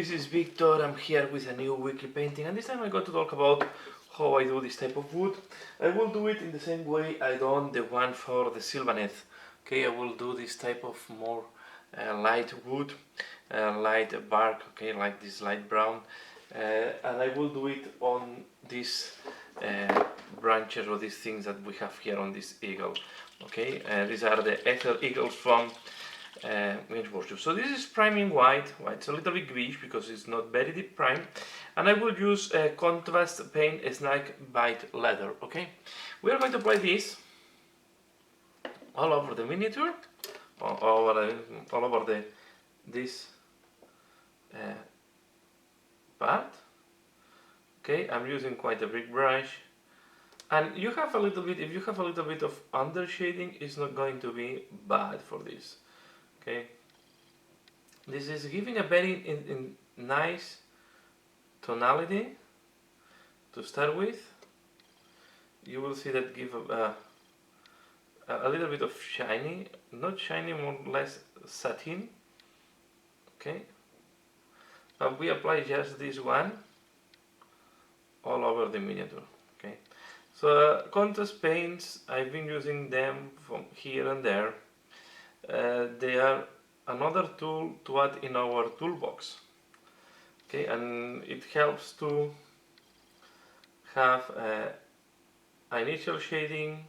this is Victor. I'm here with a new weekly painting, and this time I'm going to talk about how I do this type of wood. I will do it in the same way I done the one for the Sylvaneth. Okay, I will do this type of more light wood, light bark, okay, like this light brown, and I will do it on these branches or these things that we have here on this eagle. Okay, these are the ether eagles from Games Workshop. So this is priming white. It's a little bit greenish because it's not very deep prime, and I will use a contrast paint Snakebite leather. Okay, we are going to apply this all over the miniature, all over this part. Okay, I'm using quite a big brush, and you have a little bit. If you have a little bit of under shading, it's not going to be bad for this. Okay, this is giving a very nice tonality to start with. You will see that give a little bit of shiny, not shiny, more or less satin. Okay, but we apply just this one all over the miniature. Okay, so contrast paints, I've been using them from here and there. They are another tool to add in our toolbox. Okay, and it helps to have initial shading,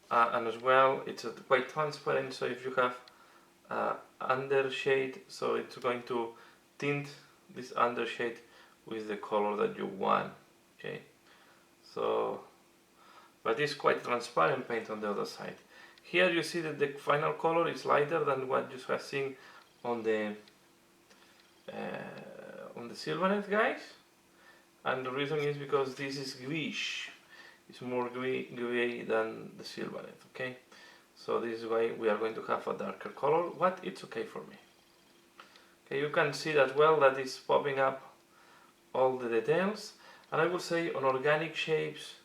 and as well it's quite transparent. So if you have under shade, so it's going to tint this under shade with the color that you want. Okay, so but it's quite transparent paint on the other side. Here you see that the final color is lighter than what you have seen on the Sylvaneth, guys, and the reason is because this is greenish. It's more gray than the Sylvaneth. Okay, so this is why we are going to have a darker color, but it's okay for me. Okay, you can see that well that is popping up all the details, and I will say on organic shapes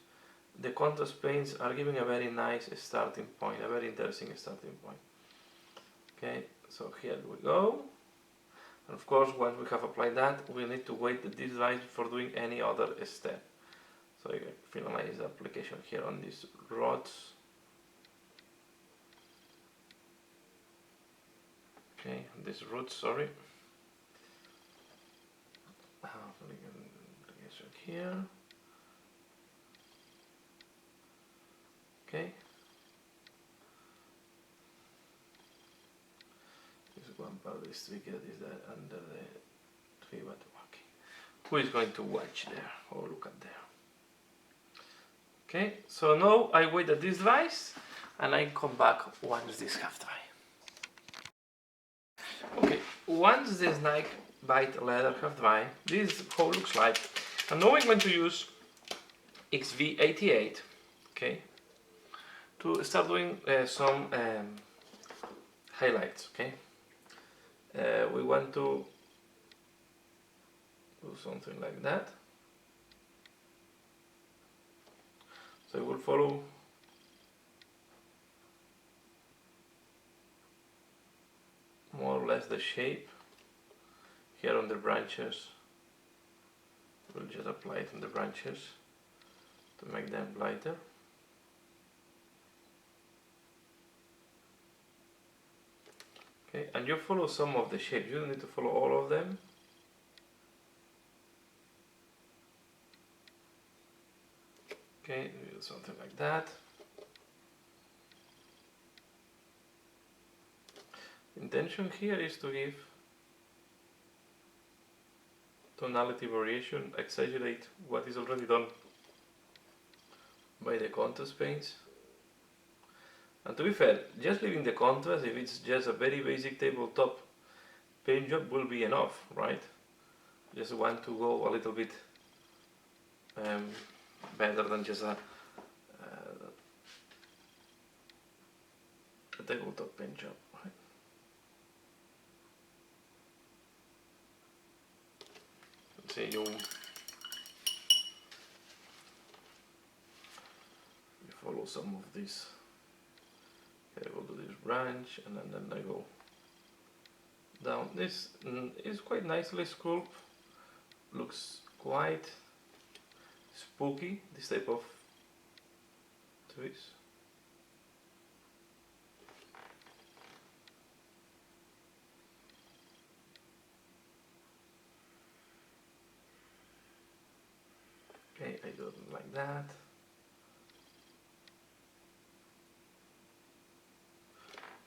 the contrast paints are giving a very nice starting point, a very interesting starting point. Okay, so here we go. And of course, once we have applied that, we need to wait that this dries before doing any other step. So you can finalize the application here on these rods. Okay, these roots, sorry. Application here. Okay. This one part is tricky, that is that under the tree, but okay. Who is going to watch there? Oh, look at there. Okay, so now I wait that this dries, and I come back once this have dry. Okay, once the Snakebite leather have dry, this is how it looks like. And now I'm going to use XV88. Okay. To start doing some highlights. Okay, we want to do something like that. So we will follow more or less the shape here on the branches. We'll just apply it on the branches to make them lighter. Okay, and you follow some of the shapes, you don't need to follow all of them. Okay, something like that. The intention here is to give tonality variation, exaggerate what is already done by the contrast paints. And to be fair, just leaving the contrast, if it's just a very basic tabletop paint job, will be enough, right? Just want to go a little bit better than just a tabletop paint job, right? Let's say you follow some of this. Okay, I go to this branch, and then I go down. This is quite nicely sculpted, looks quite spooky, this type of twist. Okay, I do it like that.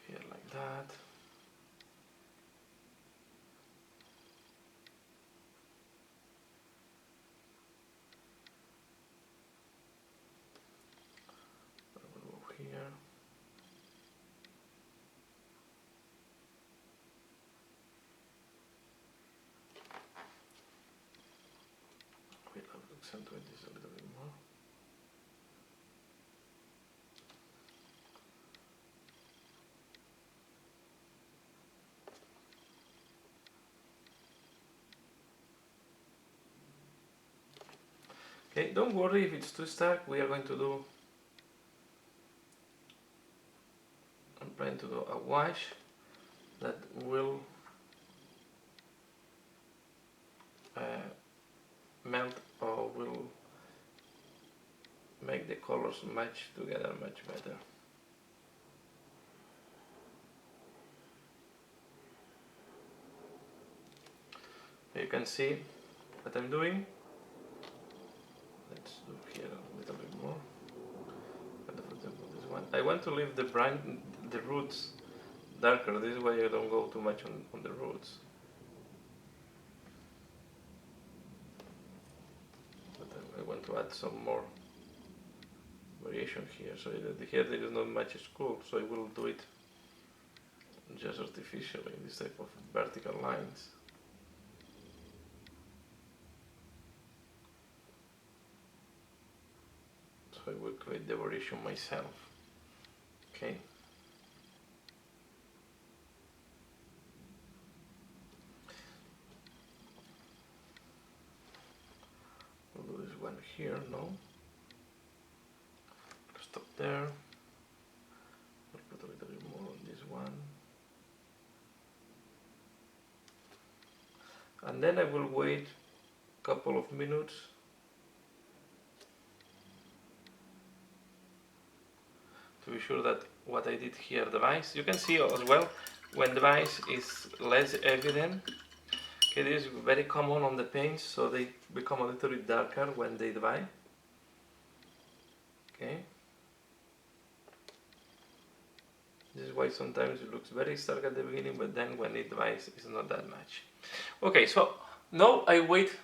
Here like that. I will go here. Wait, I will accentuate this a little bit more. Okay, don't worry if it's too stark. We are going to do, I'm planning to do a wash that will melt or will make the colors match together much better. You can see what I'm doing. Let's do here a little bit more. For example, this one. I want to leave the roots darker. This way I don't go too much on the roots. But I want to add some more variation here. So here there is not much sculpt, so I will do it just artificially, this type of vertical lines. So I will create the variation myself. Okay. We'll do this one here, no? Stop there. I'll put a little bit more on this one. And then I will wait a couple of minutes to be sure that what I did here device. You can see as well when device is less evident. Okay, this is very common on the paints, so they become a little bit darker when they dry. Okay. This is why sometimes it looks very stark at the beginning, but then when it dries, it's not that much. Okay, so now I wait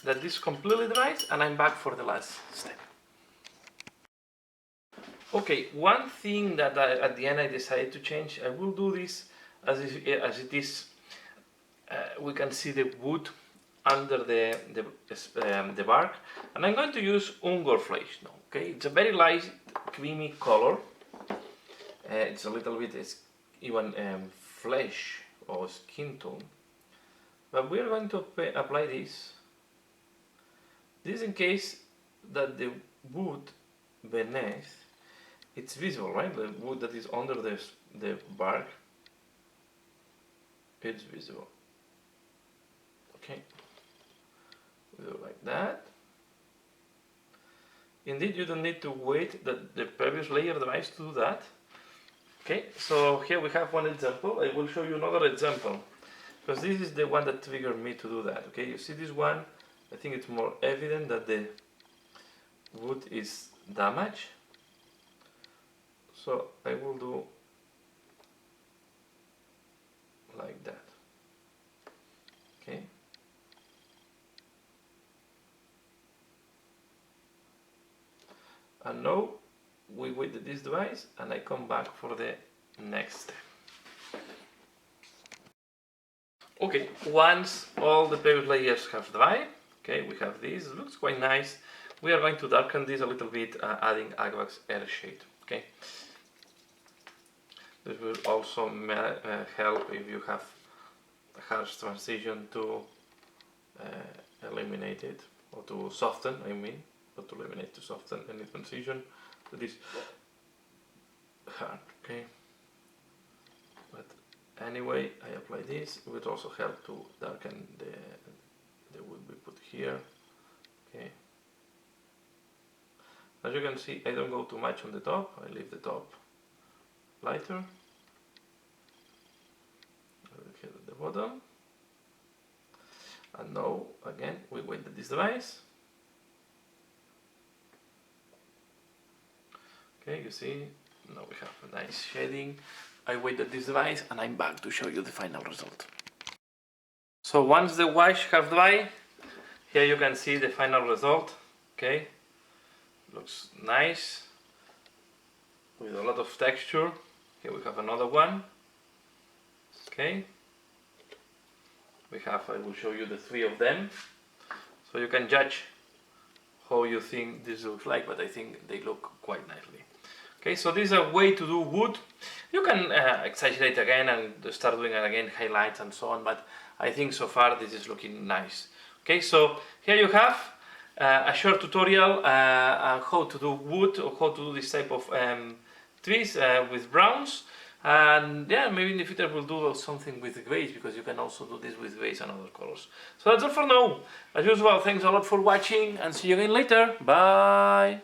that this completely dries and I'm back for the last step. Okay, one thing that at the end I decided to change, I will do this as it is. We can see the wood under the bark, and I'm going to use Ungor Flesh now. Okay, it's a very light, creamy color. It's a little bit even flesh or skin tone, but we are going to apply this. This in case that the wood beneath, it's visible, right? The wood that is under the bark, it's visible. Okay, we do like that. Indeed, you don't need to wait that the previous layer device to do that. Okay, so here we have one example. I will show you another example, because this is the one that triggered me to do that. Okay, you see this one? I think it's more evident that the wood is damaged. So I will do like that. Okay. And now we wait this device and I come back for the next step. Okay, once all the previous layers have dried, okay, we have this, it looks quite nice. We are going to darken this a little bit, adding Agrax Earthshade. Okay, this will also help if you have a harsh transition to eliminate it, or to soften, I mean, not to eliminate, to soften any transition that is hard. Okay, but anyway, I apply this. It would also help to darken the wood we put here. Okay. As you can see, I don't go too much on the top. I leave the top lighter. I will hit at the bottom. And now, again, we weighted this device. Okay, you see, now we have a nice shading. I weighted this device and I'm back to show you the final result. So once the wash has dried, here you can see the final result. Okay, looks nice with a lot of texture. Here we have another one. Okay, we have, I will show you the 3 of them, so you can judge how you think this looks like, but I think they look quite nicely. Okay, so this is a way to do wood. You can exaggerate again and start doing it again, highlights and so on, but I think so far this is looking nice. Okay, so here you have a short tutorial on how to do wood, or how to do this type of trees with browns. And yeah, maybe in the future we'll do something with grays, because you can also do this with grays and other colors. So that's all for now. As usual, thanks a lot for watching and see you again later. Bye!